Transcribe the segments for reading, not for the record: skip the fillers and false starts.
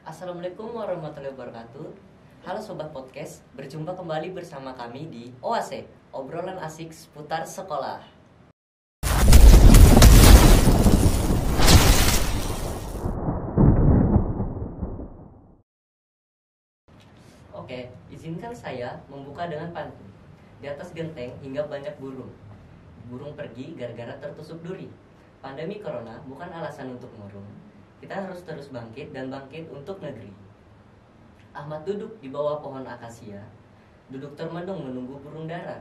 Assalamualaikum warahmatullahi wabarakatuh. Halo Sobat Podcast, berjumpa kembali bersama kami di OASE, obrolan asik seputar sekolah. Oke, izinkan saya membuka dengan pantun. Di atas genteng hingga banyak burung. Burung pergi gara-gara tertusuk duri. Pandemi corona bukan alasan untuk murung. Kita harus terus bangkit dan bangkit untuk negeri. Ahmad duduk di bawah pohon akasia, duduk termenung menunggu burung dara.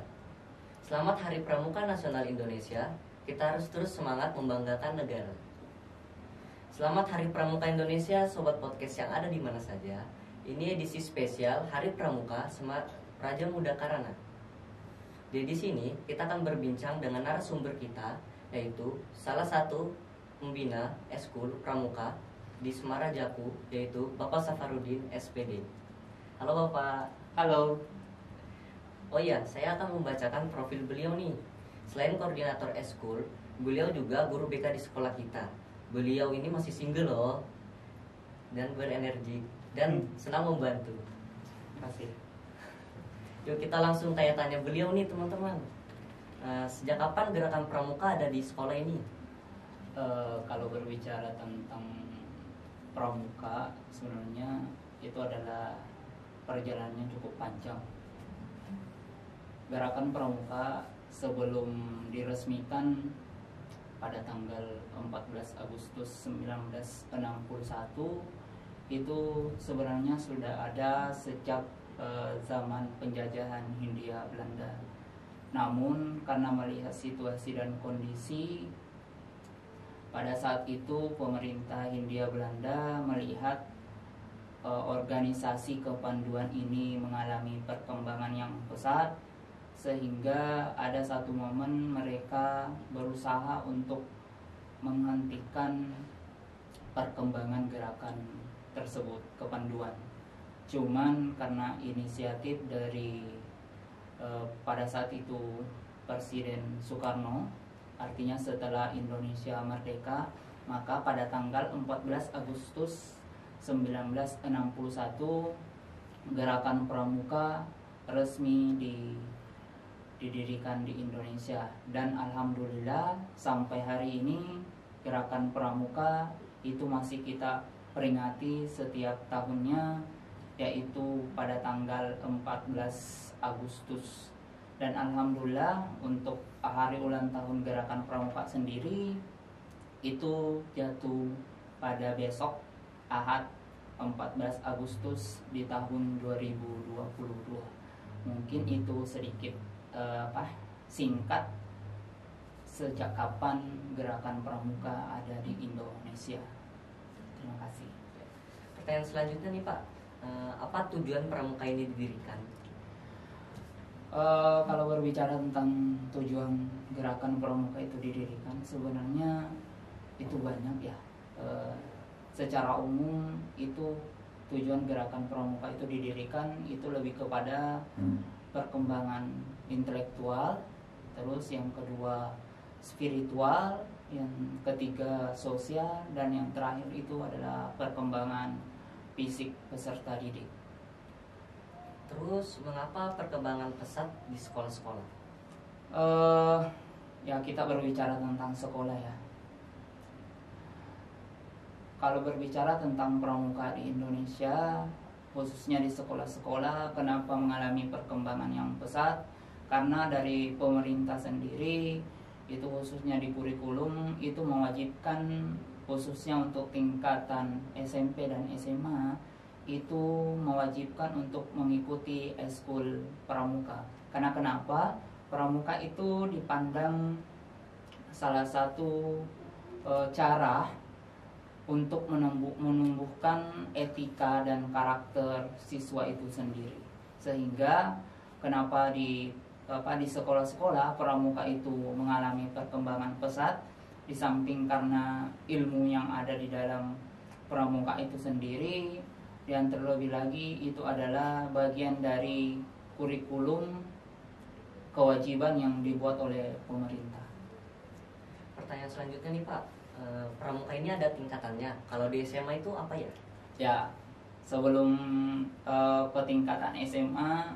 Selamat Hari Pramuka Nasional Indonesia. Kita harus terus semangat membanggakan negara. Selamat Hari Pramuka Indonesia, Sobat Podcast yang ada di mana saja. Ini edisi spesial Hari Pramuka Raja Muda Karana. Di sini kita akan berbincang dengan narasumber kita, yaitu salah satu pembina Eskul Pramuka di Semara Jaku, yaitu Bapak Safarudin SPD. Halo Bapak. Halo. Oh iya, saya akan membacakan profil beliau nih. Selain koordinator Eskul, beliau juga guru BK di sekolah kita. Beliau ini masih single loh, dan berenergi dan senang membantu. Terima kasih. Yuk kita langsung tanya-tanya beliau nih teman-teman. Sejak kapan gerakan pramuka ada di sekolah ini? Kalau berbicara tentang pramuka, sebenarnya itu adalah perjalanannya cukup panjang. Gerakan pramuka sebelum diresmikan pada tanggal 14 Agustus 1961 itu sebenarnya sudah ada sejak zaman penjajahan Hindia Belanda. Namun karena melihat situasi dan kondisi pada saat itu, pemerintah Hindia Belanda melihat organisasi kepanduan ini mengalami perkembangan yang pesat, sehingga ada satu momen mereka berusaha untuk menghentikan perkembangan gerakan tersebut, kepanduan. Cuman karena inisiatif dari pada saat itu Presiden Soekarno, artinya setelah Indonesia merdeka, maka pada tanggal 14 Agustus 1961 gerakan pramuka resmi didirikan di Indonesia. Dan alhamdulillah sampai hari ini gerakan pramuka itu masih kita peringati setiap tahunnya, yaitu pada tanggal 14 Agustus. Dan alhamdulillah untuk hari ulang tahun gerakan pramuka sendiri itu jatuh pada besok Ahad 14 Agustus di tahun 2022. Mungkin itu sedikit singkat sejak kapan gerakan pramuka ada di Indonesia. Terima kasih. Pertanyaan selanjutnya nih Pak, apa tujuan pramuka ini didirikan? Kalau berbicara tentang tujuan gerakan pramuka itu didirikan, sebenarnya itu banyak ya. Secara umum itu tujuan gerakan pramuka itu didirikan itu lebih kepada perkembangan intelektual, terus yang kedua spiritual, yang ketiga sosial, dan yang terakhir itu adalah perkembangan fisik peserta didik. Terus mengapa perkembangan pesat di sekolah-sekolah? Ya kita berbicara tentang sekolah ya. Kalau berbicara tentang pramuka di Indonesia, khususnya di sekolah-sekolah, kenapa mengalami perkembangan yang pesat? Karena dari pemerintah sendiri, itu khususnya di kurikulum, itu mewajibkan khususnya untuk tingkatan SMP dan SMA, itu mewajibkan untuk mengikuti eskul pramuka. Karena kenapa? Pramuka itu dipandang salah satu cara untuk menumbuhkan etika dan karakter siswa itu sendiri. Sehingga kenapa di sekolah-sekolah pramuka itu mengalami perkembangan pesat, di samping karena ilmu yang ada di dalam pramuka itu sendiri, dan terlebih lagi itu adalah bagian dari kurikulum kewajiban yang dibuat oleh pemerintah. Pertanyaan selanjutnya nih Pak, pramuka ini ada tingkatannya. Kalau di SMA itu apa ya? Ya, Sebelum petingkatan SMA,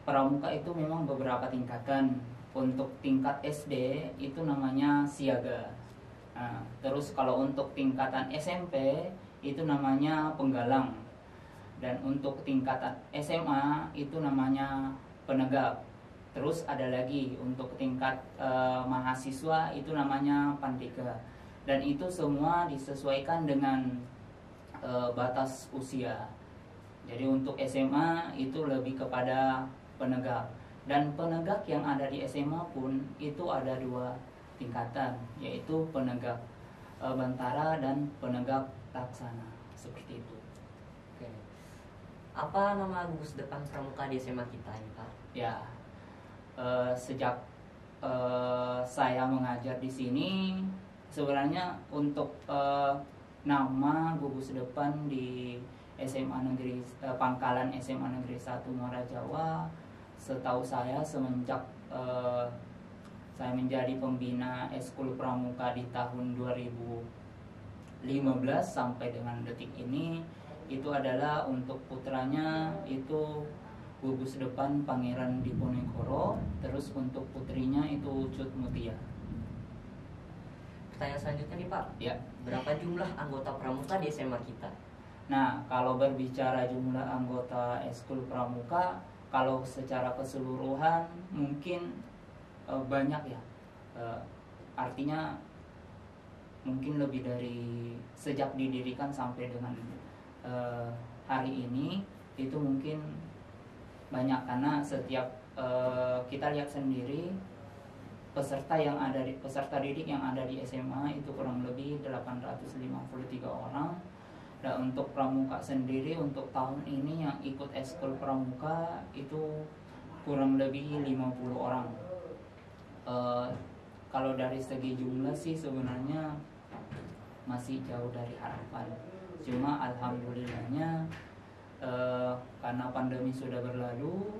pramuka itu memang beberapa tingkatan. Untuk tingkat SD itu namanya siaga. Nah, terus kalau untuk tingkatan SMP itu namanya penggalang. Dan untuk tingkatan SMA itu namanya penegak. Terus ada lagi untuk tingkat mahasiswa itu namanya pandega. Dan itu semua disesuaikan dengan batas usia. Jadi untuk SMA itu lebih kepada penegak. Dan penegak yang ada di SMA pun itu ada 2 tingkatan, yaitu penegak bantara dan penegak laksana, seperti itu. Oke. Apa nama gugus depan pramuka di SMA kita ini, Pak? Ya, sejak saya mengajar di sini, sebenarnya untuk nama gugus depan di SMA Negeri Pangkalan SMA Negeri 1 Muara Jawa, setahu saya semenjak saya menjadi pembina Eskul Pramuka di tahun 2015 sampai dengan detik ini, itu adalah untuk putranya itu gugus depan Pangeran Diponegoro, terus untuk putrinya itu Cut Mutia. Pertanyaan selanjutnya nih, Pak. Ya. Berapa jumlah anggota pramuka di SMA kita? Nah, kalau berbicara jumlah anggota Eskul Pramuka, kalau secara keseluruhan mungkin banyak ya. Artinya mungkin lebih dari sejak didirikan sampai dengan hari ini itu mungkin banyak, karena setiap kita lihat sendiri peserta didik yang ada di SMA itu kurang lebih 853 orang. Dan untuk pramuka sendiri untuk tahun ini yang ikut eskul pramuka itu kurang lebih 50 orang. Kalau dari segi jumlah sih sebenarnya masih jauh dari harapan. Cuma alhamdulillahnya karena pandemi sudah berlalu,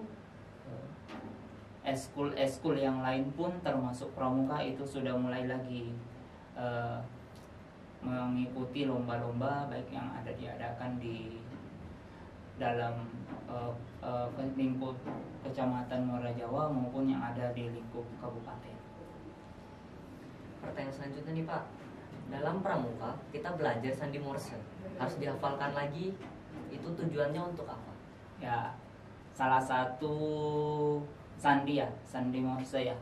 eskul yang lain pun termasuk pramuka itu sudah mulai lagi mengikuti lomba-lomba baik yang ada diadakan di dalam lingkup kecamatan Muara Jawa maupun yang ada di lingkup kabupaten. Pertanyaan selanjutnya nih, Pak. Dalam pramuka kita belajar sandi morse, harus dihafalkan lagi. Itu tujuannya untuk apa? Ya, salah satu sandi morse ya.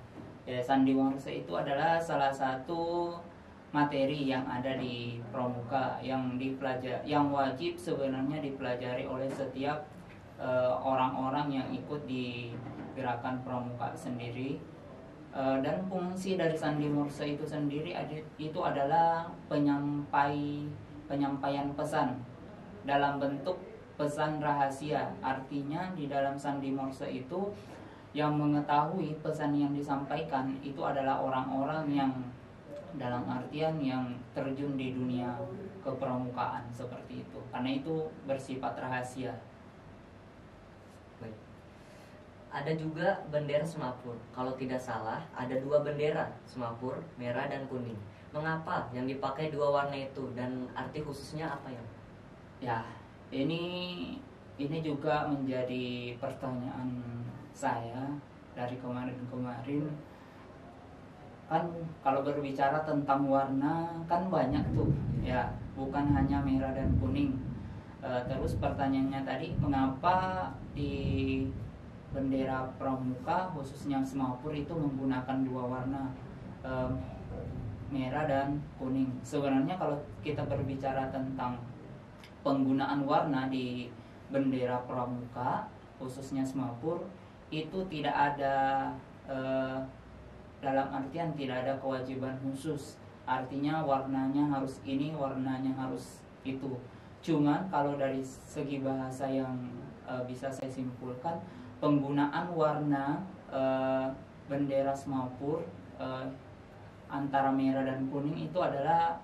Sandi morse itu adalah salah satu materi yang ada di pramuka yang wajib sebenarnya dipelajari oleh setiap orang-orang yang ikut di gerakan pramuka sendiri. Dan fungsi dari sandi morse itu sendiri itu adalah penyampaian pesan dalam bentuk pesan rahasia. Artinya di dalam sandi morse itu yang mengetahui pesan yang disampaikan itu adalah orang-orang yang dalam artian yang terjun di dunia kepramukaan seperti itu, karena itu bersifat rahasia. Baik. Ada juga bendera Semapur. Kalau tidak salah, ada 2 bendera Semapur, merah dan kuning. Mengapa yang dipakai 2 warna itu dan arti khususnya apa ya? Ya, ini juga menjadi pertanyaan saya dari kemarin-kemarin. Kan kalau berbicara tentang warna kan banyak tuh ya, bukan hanya merah dan kuning. Terus pertanyaannya tadi, mengapa di bendera pramuka khususnya Semapur itu menggunakan 2 warna, merah dan kuning? Sebenarnya kalau kita berbicara tentang penggunaan warna di bendera pramuka khususnya Semapur itu tidak ada dalam artian tidak ada kewajiban khusus, artinya warnanya harus ini, warnanya harus itu. Cuman kalau dari segi bahasa yang bisa saya simpulkan, penggunaan warna bendera Semapur antara merah dan kuning itu adalah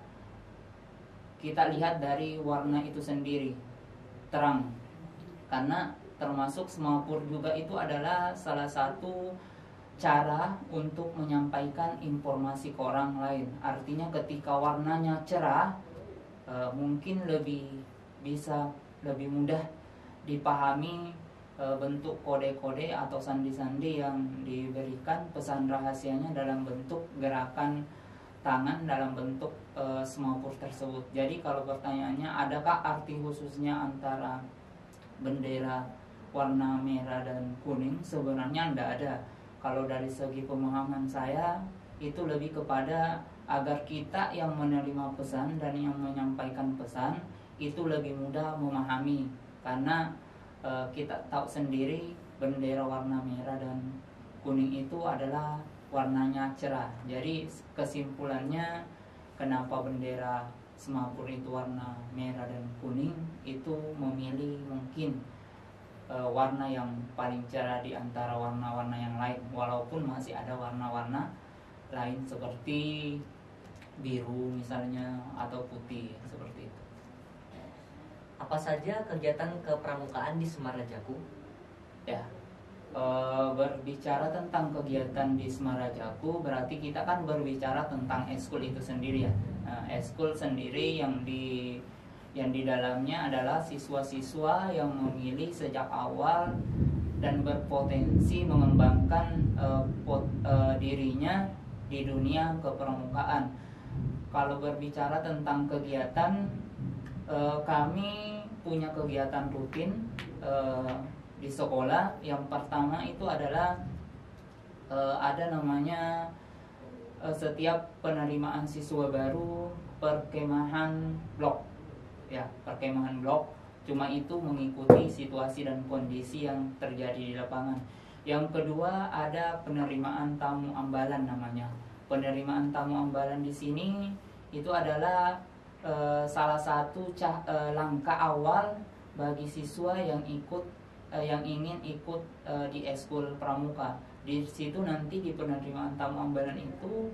kita lihat dari warna itu sendiri terang, karena termasuk Semapur juga itu adalah salah satu cara untuk menyampaikan informasi ke orang lain. Artinya ketika warnanya cerah, mungkin lebih bisa lebih mudah dipahami bentuk kode-kode atau sandi-sandi yang diberikan, pesan rahasianya dalam bentuk gerakan tangan, dalam bentuk semapur tersebut. Jadi kalau pertanyaannya adakah arti khususnya antara bendera warna merah dan kuning, sebenarnya tidak ada. Kalau dari segi pemahaman saya itu lebih kepada agar kita yang menerima pesan dan yang menyampaikan pesan itu lebih mudah memahami, karena kita tahu sendiri bendera warna merah dan kuning itu adalah warnanya cerah. Jadi kesimpulannya kenapa bendera semapur itu warna merah dan kuning itu memilih mungkin warna yang paling cerah di antara warna-warna yang lain, walaupun masih ada warna-warna lain seperti biru misalnya atau putih seperti itu. Apa saja kegiatan kepramukaan di Semarajaku? Ya, berbicara tentang kegiatan di Semarajaku berarti kita kan berbicara tentang eskul itu sendiri ya. Eskul sendiri yang di dalamnya adalah siswa-siswa yang memilih sejak awal dan berpotensi mengembangkan dirinya di dunia kepramukaan. Kalau berbicara tentang kegiatan, kami punya kegiatan rutin di sekolah. Yang pertama itu adalah ada namanya setiap penerimaan siswa baru perkemahan blok. Ya, perkemahan blok. Cuma itu mengikuti situasi dan kondisi yang terjadi di lapangan. Yang kedua ada penerimaan tamu ambalan namanya. Penerimaan tamu ambalan di sini itu adalah salah satu langkah awal bagi siswa yang ingin ikut di eskul pramuka. Di situ nanti di penerimaan tamu ambalan itu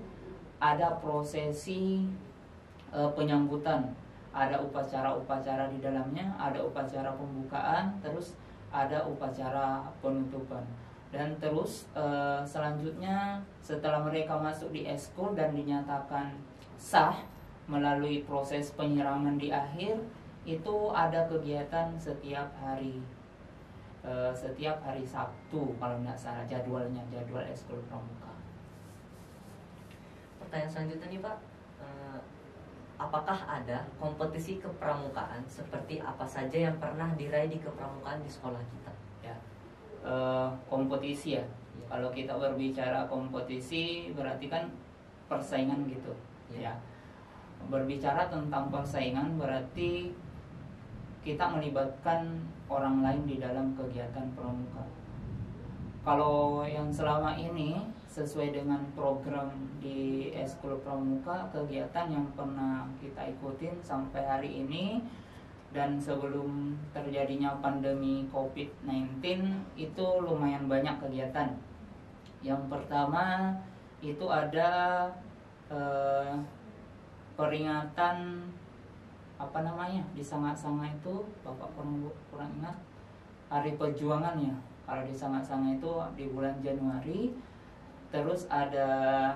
ada prosesi penyambutan, ada upacara-upacara di dalamnya, ada upacara pembukaan, terus ada upacara penutupan. Dan terus selanjutnya setelah mereka masuk di eskul dan dinyatakan sah melalui proses penyiraman di akhir, itu ada kegiatan setiap hari Sabtu kalau tidak salah jadwal eskul pramuka. Pertanyaan selanjutnya nih Pak, apakah ada kompetisi kepramukaan seperti apa saja yang pernah diraih di kepramukaan di sekolah kita? Ya, kompetisi ya. Kalau kita berbicara kompetisi berarti kan persaingan gitu. Ya. Berbicara tentang persaingan berarti kita melibatkan orang lain di dalam kegiatan pramuka. Kalau yang selama ini sesuai dengan program di eskul pramuka, kegiatan yang pernah kita ikutin sampai hari ini dan sebelum terjadinya pandemi COVID-19 itu lumayan banyak kegiatan. Yang pertama itu ada peringatan di Sanga-Sanga itu, Bapak kurang ingat, Hari Perjuangan ya. Kalau di Sanga-Sanga itu di bulan Januari. Terus ada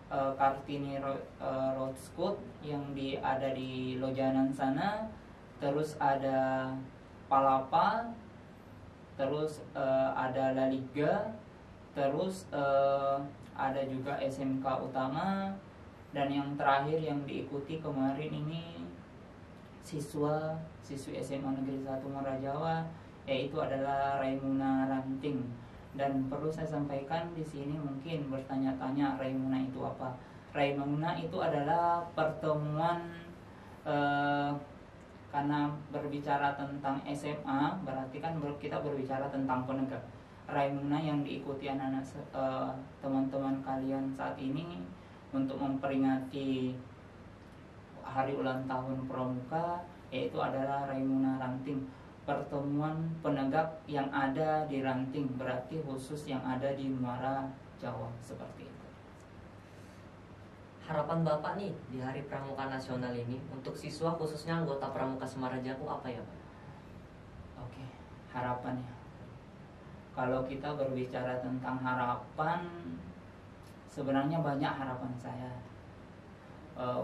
Kartini Road Scout yang ada di Lojanan sana. Terus ada Palapa. Terus ada La Liga. Terus ada juga SMK Utama. Dan yang terakhir yang diikuti kemarin ini siswi SMA Negeri 1 Marajawa, yaitu adalah Raimuna Ranting. Dan perlu saya sampaikan di sini mungkin bertanya-tanya Raimuna itu apa? Raimuna itu adalah pertemuan karena berbicara tentang SMA berarti kan kita berbicara tentang penegak. Raimuna yang diikuti anak-anak teman-teman kalian saat ini untuk memperingati hari ulang tahun pramuka, yaitu adalah Raimuna Ranting, pertemuan penegak yang ada di Ranting, berarti khusus yang ada di Muara Jawa, seperti itu. Harapan Bapak nih di Hari Pramuka Nasional ini untuk siswa khususnya anggota Pramuka Semarajaku apa ya Pak? Oke, harapannya. Kalau kita berbicara tentang harapan, sebenarnya banyak harapan saya.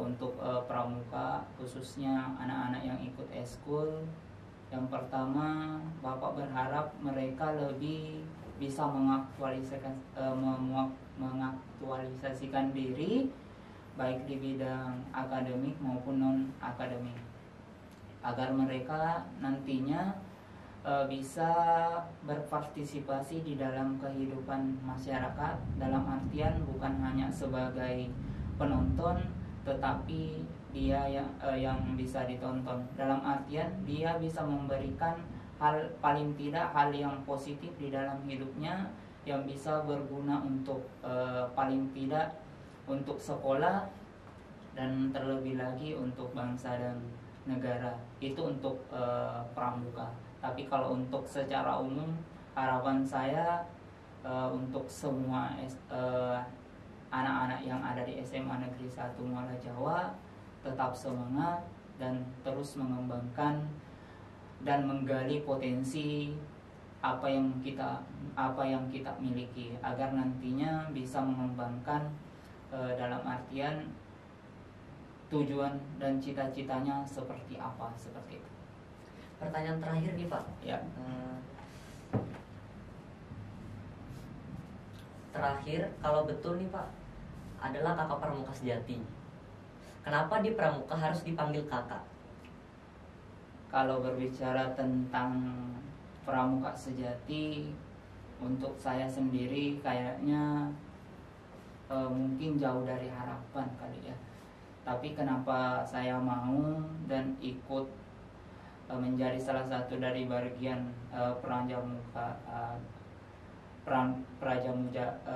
untuk pramuka, khususnya anak-anak yang ikut eskul. Yang pertama, Bapak berharap mereka lebih bisa mengaktualisasikan diri baik di bidang akademik maupun non akademik, agar mereka nantinya bisa berpartisipasi di dalam kehidupan masyarakat, dalam artian bukan hanya sebagai penonton, tetapi dia yang bisa ditonton, dalam artian dia bisa memberikan paling tidak hal yang positif di dalam hidupnya yang bisa berguna untuk paling tidak untuk sekolah dan terlebih lagi untuk bangsa dan negara. Itu untuk pramuka. Tapi kalau untuk secara umum, harapan saya untuk semua anak-anak yang ada di SMA Negeri 1 Muara Jawa tetap semangat dan terus mengembangkan dan menggali potensi apa yang kita miliki, agar nantinya bisa mengembangkan dalam artian tujuan dan cita-citanya seperti apa, seperti itu. Pertanyaan terakhir nih Pak. Ya. Terakhir, kalau betul nih Pak, adalah kakak pramuka sejati, kenapa di pramuka harus dipanggil kakak? Kalau berbicara tentang pramuka sejati, untuk saya sendiri kayaknya mungkin jauh dari harapan kali ya. Tapi kenapa saya mau dan ikut menjadi salah satu dari bagian Praja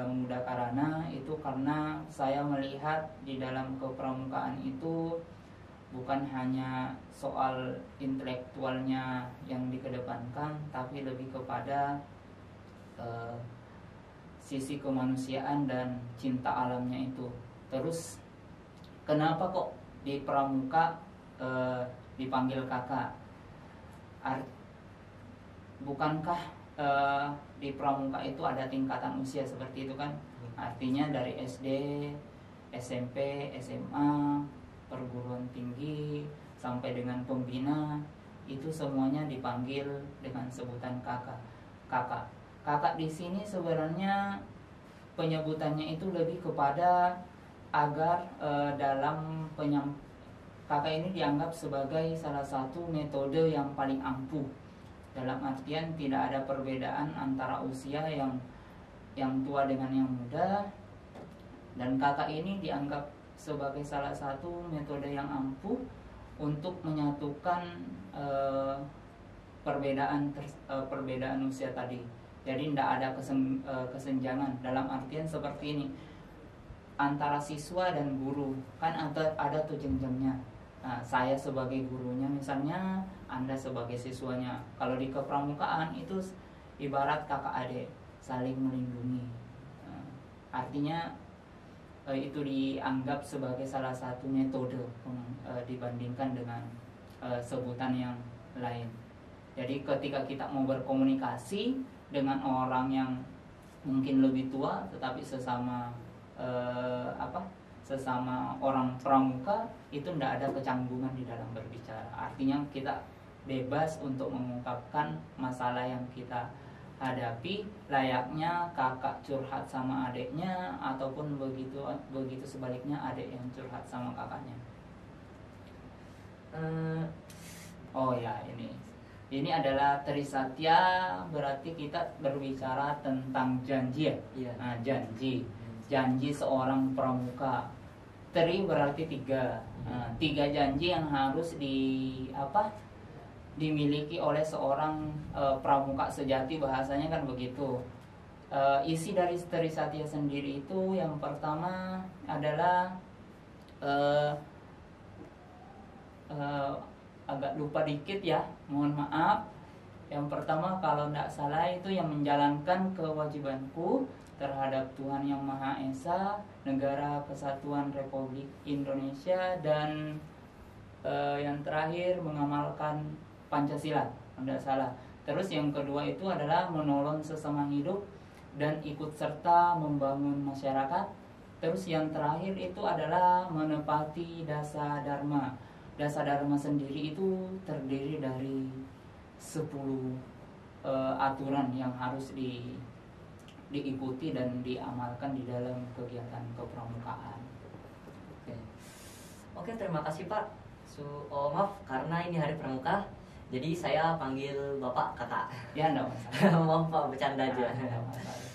Muda Karana itu karena saya melihat di dalam kepramukaan itu bukan hanya soal intelektualnya yang dikedepankan, tapi lebih kepada sisi kemanusiaan dan cinta alamnya itu. Terus kenapa kok di pramuka dipanggil kakak? Bukankah di pramuka itu ada tingkatan usia seperti itu kan? Artinya dari SD, SMP, SMA, perguruan tinggi sampai dengan pembina, itu semuanya dipanggil dengan sebutan kakak. Kakak di sini sebenarnya penyebutannya itu lebih kepada agar dalam kakak ini dianggap sebagai salah satu metode yang paling ampuh, dalam artian tidak ada perbedaan antara usia yang tua dengan yang muda, dan kakak ini dianggap sebagai salah satu metode yang ampuh untuk menyatukan perbedaan usia tadi. Jadi tidak ada kesenjangan, dalam artian seperti ini, antara siswa dan guru kan ada tuh jenjangnya. Nah, saya sebagai gurunya misalnya, Anda sebagai siswanya. Kalau di kepramukaan itu ibarat kakak adik, saling melindungi. Artinya itu dianggap sebagai salah satu metode dibandingkan dengan sebutan yang lain. Jadi ketika kita mau berkomunikasi dengan orang yang mungkin lebih tua tetapi sesama orang pramuka, itu tidak ada kecanggungan di dalam berbicara. Artinya kita bebas untuk mengungkapkan masalah yang kita hadapi, layaknya kakak curhat sama adiknya, ataupun begitu sebaliknya adik yang curhat sama kakaknya. Oh ya, ini adalah Trisatya, berarti kita berbicara tentang janji ya. Iya. Nah, janji seorang pramuka. Tri berarti 3. Nah, 3 janji yang harus dimiliki oleh seorang pramuka sejati, bahasanya kan begitu. Isi dari Trisatya sendiri itu yang pertama adalah agak lupa dikit ya, mohon maaf. Yang pertama kalau tidak salah itu yang menjalankan kewajibanku terhadap Tuhan Yang Maha Esa, Negara Kesatuan Republik Indonesia, dan yang terakhir mengamalkan Pancasila, tidak salah. Terus yang kedua itu adalah menolong sesama hidup dan ikut serta membangun masyarakat. Terus yang terakhir itu adalah menepati dasa dharma. Dasa dharma sendiri itu terdiri dari 10 aturan yang harus diikuti dan diamalkan di dalam kegiatan kepramukaan. Oke, Oke, terima kasih Pak. Maaf karena ini hari pramuka, jadi saya panggil Bapak kakak. Ya, enggak masalah. Maaf Pak, bercanda aja. Enggak masalah.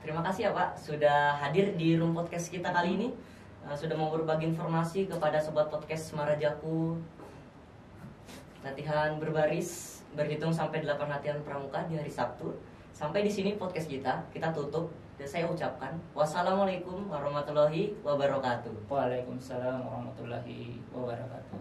Terima kasih ya Pak sudah hadir di room podcast kita kali ini. Sudah mau berbagi informasi kepada sobat podcast Semarajaku. Latihan berbaris berhitung sampai 8 latihan pramuka di hari Sabtu. Sampai di sini podcast kita tutup dan saya ucapkan wassalamualaikum warahmatullahi wabarakatuh. Waalaikumsalam warahmatullahi wabarakatuh.